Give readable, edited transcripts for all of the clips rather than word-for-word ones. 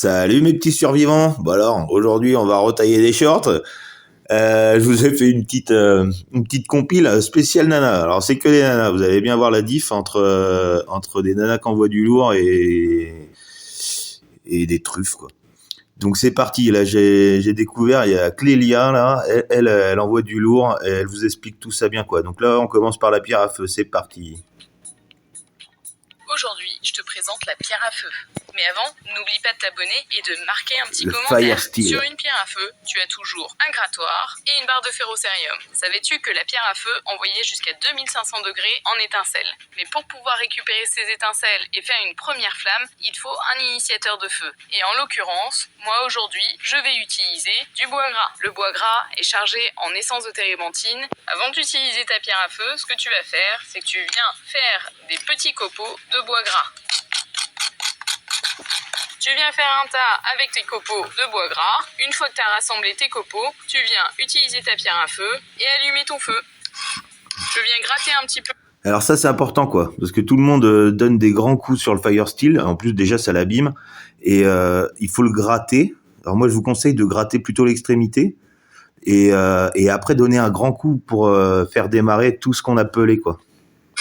Salut mes petits survivants. Bon alors, aujourd'hui on va retailler des shorts. Je vous ai fait une petite compile spéciale nana. Alors c'est que des nanas. Vous allez bien voir la diff entre des nanas qui envoient du lourd et des truffes quoi. Donc c'est parti. Là j'ai découvert il y a Clélia là. Elle envoie du lourd et elle vous explique tout ça bien quoi. Donc là on commence par la pierre à feu. C'est parti. Aujourd'hui, je te présente la pierre à feu. Mais avant, n'oublie pas de t'abonner et de marquer un petit Le commentaire. Fire Steel. Sur une pierre à feu, tu as toujours un grattoir et une barre de ferrocérium. Savais-tu que la pierre à feu, envoyée jusqu'à 2500 degrés, en étincelle? Mais pour pouvoir récupérer ces étincelles et faire une première flamme, il faut un initiateur de feu. Et en l'occurrence, moi aujourd'hui, je vais utiliser du bois gras. Le bois gras est chargé en essence de térébenthine. Avant d'utiliser ta pierre à feu, ce que tu vas faire, c'est que tu viens faire des petits copeaux de bois gras. Tu viens faire un tas avec tes copeaux de bois gras. Une fois que tu as rassemblé tes copeaux, tu viens utiliser ta pierre à feu et allumer ton feu. Je viens gratter un petit peu. Alors ça c'est important quoi, parce que tout le monde donne des grands coups sur le Fire Steel. En plus déjà ça l'abîme et il faut le gratter. Alors moi je vous conseille de gratter plutôt l'extrémité et après donner un grand coup pour faire démarrer tout ce qu'on a pelé quoi.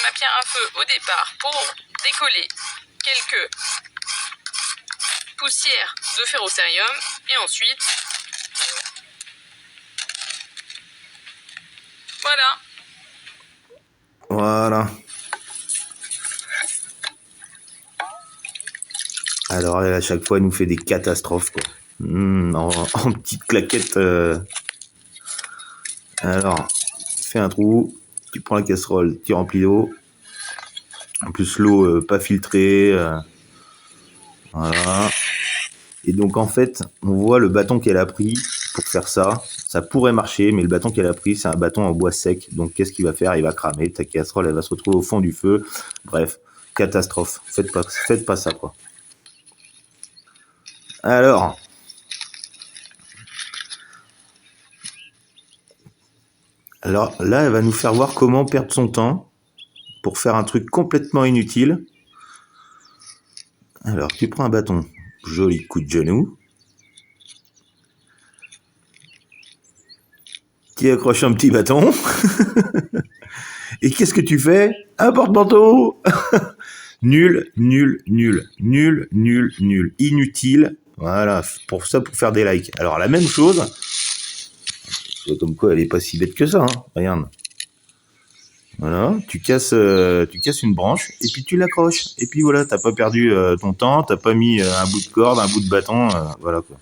Ma pierre à feu au départ pour décoller quelques poussières de ferrocérium et ensuite Voilà. Alors elle, à chaque fois elle nous fait des catastrophes quoi. En petites claquettes. Alors, fais un trou, tu prends la casserole, tu remplis d'eau. En plus l'eau pas filtrée. Voilà. Et donc en fait, on voit le bâton qu'elle a pris pour faire ça. Ça pourrait marcher, mais le bâton qu'elle a pris, c'est un bâton en bois sec. Donc qu'est-ce qu'il va faire? Il va cramer. Ta casserole, elle va se retrouver au fond du feu. Bref, catastrophe. Faites pas ça quoi. Alors, là, elle va nous faire voir comment perdre son temps pour faire un truc complètement inutile. Alors, tu prends un bâton, joli coup de genou. Tu accroches un petit bâton. Et qu'est-ce que tu fais? Un porte-manteau. Nul. Inutile. Voilà, pour faire des likes. Alors, la même chose. Comme quoi, elle est pas si bête que ça, hein. Regarde. Voilà, tu casses une branche et puis tu l'accroches. Et puis voilà, t'as pas perdu ton temps, t'as pas mis un bout de corde, un bout de bâton, voilà quoi.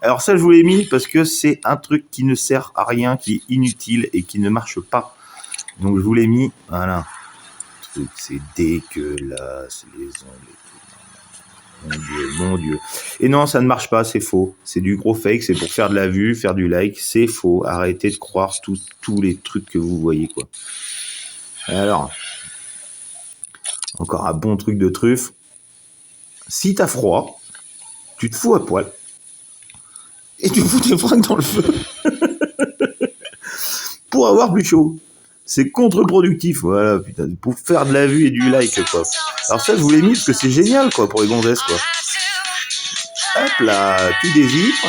Alors ça, je vous l'ai mis parce que c'est un truc qui ne sert à rien, qui est inutile et qui ne marche pas. Donc je vous l'ai mis, voilà. Truc, c'est dégueulasse, les ongles. Mon Dieu. Et non, ça ne marche pas, c'est faux. C'est du gros fake, c'est pour faire de la vue, faire du like, c'est faux. Arrêtez de croire tous les trucs que vous voyez, quoi. Alors, encore un bon truc de truffe. Si t'as froid, tu te fous à poil et tu fous tes fringues dans le feu pour avoir plus chaud. C'est contre-productif, voilà, putain, pour faire de la vue et du like, quoi. Alors ça, je vous l'ai mis parce que c'est génial, quoi, pour les gonzesses, quoi. Hop là, tu dézippes,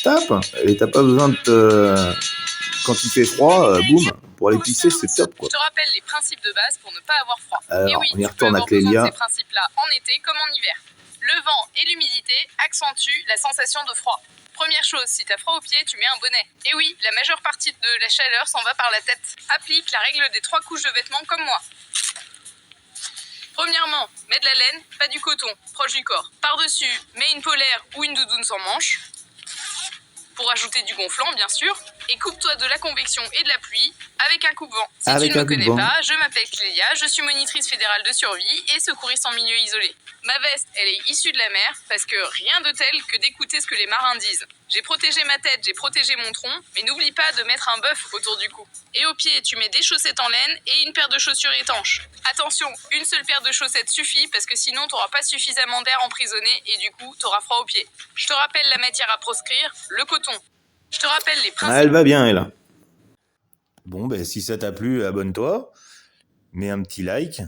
tape, et t'as pas besoin de quand il fait froid, boum, pour aller pisser, c'est top, quoi. Je te rappelle les principes de base pour ne pas avoir froid. Alors, et oui, on y tu peux retourne à avoir besoin de Clélia. ces principes-là en été comme en hiver. Le vent et l'humidité accentuent la sensation de froid. Première chose, si t'as froid aux pieds, tu mets un bonnet. Et oui, la majeure partie de la chaleur s'en va par la tête. Applique la règle des 3 couches de vêtements comme moi. Premièrement, mets de la laine, pas du coton, proche du corps. Par-dessus, mets une polaire ou une doudoune sans manches. Pour ajouter du gonflant, bien sûr. Et coupe-toi de la convection et de la pluie avec un coupe-vent. Si tu ne me connais pas, je m'appelle Clélia, je suis monitrice fédérale de survie et secouriste en milieu isolé. Ma veste, elle est issue de la mer parce que rien de tel que d'écouter ce que les marins disent. J'ai protégé ma tête, j'ai protégé mon tronc, mais n'oublie pas de mettre un bœuf autour du cou. Et aux pieds, tu mets des chaussettes en laine et une paire de chaussures étanches. Attention, une seule paire de chaussettes suffit parce que sinon t'auras pas suffisamment d'air emprisonné et du coup t'auras froid aux pieds. Je te rappelle la matière à proscrire, le coton. Je te rappelle les principes. Ah, elle va bien, elle. Bon, ben si ça t'a plu, abonne-toi, mets un petit like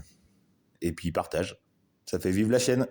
et puis partage. Ça fait vivre la chaîne.